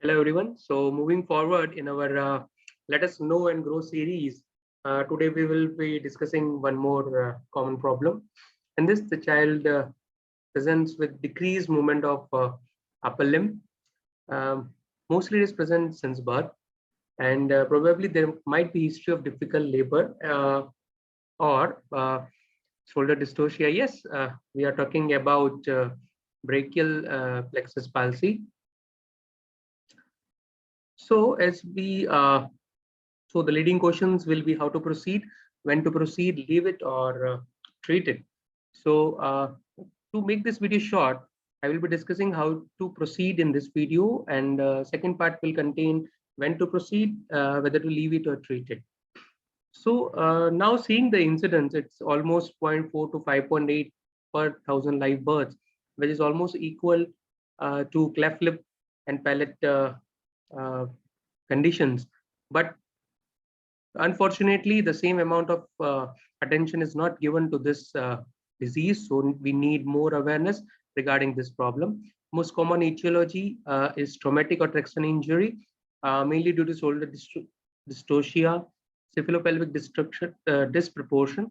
Hello everyone. So moving forward in our Let Us Know and Grow series, today we will be discussing one more common problem. In this, the child presents with decreased movement of upper limb. Um, Mostly it is present since birth, and probably there might be history of difficult labor or shoulder dystocia. Yes, we are talking about brachial plexus palsy. So as we So the leading questions will be how to proceed, when to proceed, leave it or treat it. So to make this video short, I will be discussing how to proceed in this video, and second part will contain when to proceed, whether to leave it or treat it. So now seeing the incidence, it's almost 0.4 to 5.8 per thousand live births, which is almost equal to cleft lip and palate uh, conditions. But unfortunately, the same amount of attention is not given to this disease, so we need more awareness regarding this problem. Most common etiology is traumatic or traction injury, mainly due to shoulder dystocia, cephalopelvic disproportion,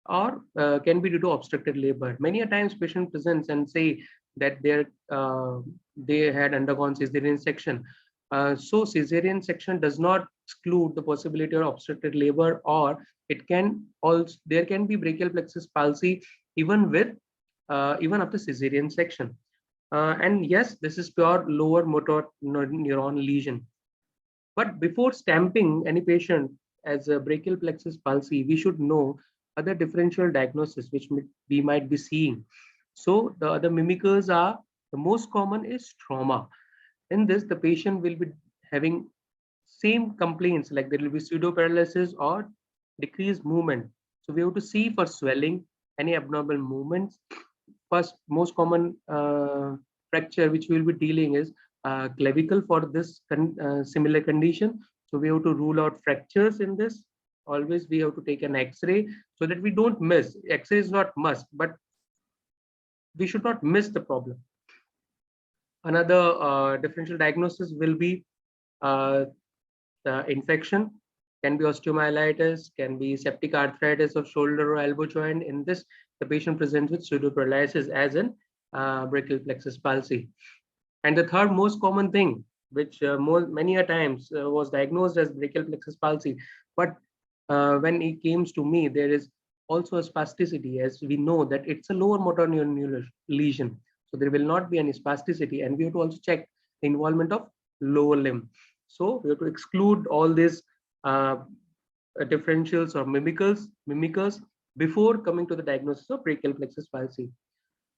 or can be due to obstructed labor. Many a times patient presents and say that they had undergone cesarean section. So cesarean section does not exclude the possibility of obstructed labor, or it can also there can be brachial plexus palsy even with even after cesarean section. And yes, this is pure lower motor neuron lesion. But before stamping any patient as a brachial plexus palsy, we should know other differential diagnosis which we might be seeing. So the other mimickers are, the most common is trauma. In this, the patient will be having same complaints, like there will be pseudo paralysis or decreased movement. So we have to see for swelling, any abnormal movements. First most common fracture which we will be dealing is clavicle for this similar condition. So we have to rule out fractures in this. Always we have to take an x-ray so that we don't miss. X-ray is not must, but we should not miss the problem. Another differential diagnosis will be uh, the infection, can be osteomyelitis, can be septic arthritis of shoulder or elbow joint. In this, the patient presents with pseudoparalysis as in brachial plexus palsy. And the third most common thing, which many a times was diagnosed as brachial plexus palsy, but when it comes to me, there is also a spasticity, as we know that it's a lower motor neuron lesion. So there will not be any spasticity, and we have to also check the involvement of lower limb. So we have to exclude all these uh, differentials or mimickers before coming to the diagnosis of brachial plexus palsy.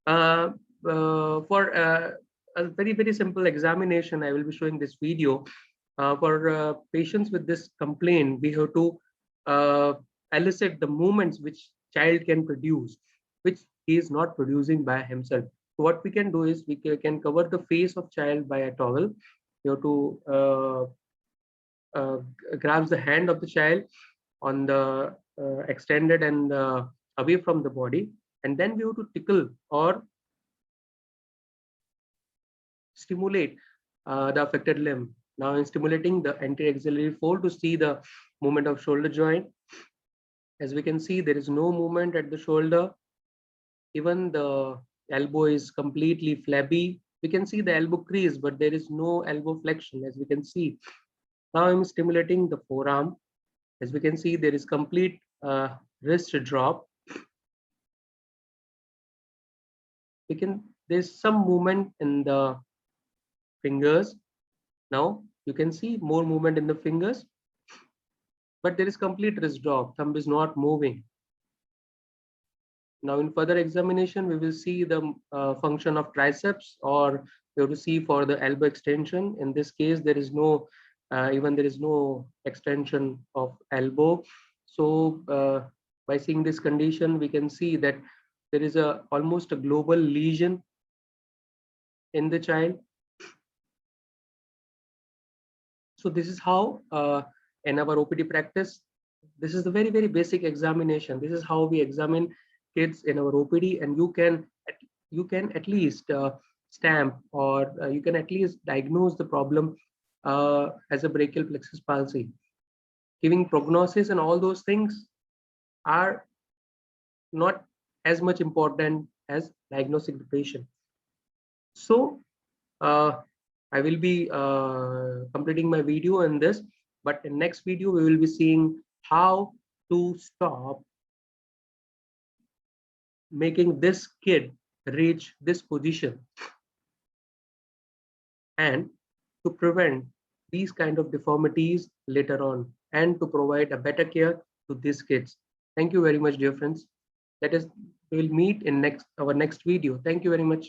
Uh, for a very simple examination, I will be showing this video. For patients with this complaint, we have to uh, elicit the movements which child can produce, which he is not producing by himself. So what we can do is we can cover the face of child by a towel. You have to grabs the hand of the child on the extended and away from the body, and then we have to tickle or stimulate the affected limb. Now in stimulating the anterior axillary fold to see the movement of shoulder joint. As we can see, there is no movement at the shoulder. Even the elbow is completely flabby. We can see the elbow crease, but there is no elbow flexion, as we can see. Now I'm stimulating the forearm. As we can see, there is complete wrist drop. There's some movement in the fingers. Now you can see more movement in the fingers, but there is complete wrist drop. Thumb is not moving. Now in further examination, we will see the function of triceps, or we have to see for the elbow extension. In this case, there is no extension of elbow. So by seeing this condition, we can see that there is almost a global lesion in the child. So this is how in our OPD practice, this is the very basic examination. This is how we examine kids in our OPD, and you can at least stamp, or you can at least diagnose the problem as a brachial plexus palsy. Giving prognosis and all those things are not as much important as diagnosing the patient. So I will be completing my video in this, but in next video we will be seeing how to stop making this kid reach this position and to prevent these kind of deformities later on and to provide a better care to these kids. Thank you very much, dear friends. That is, we will meet in our next video. Thank you very much.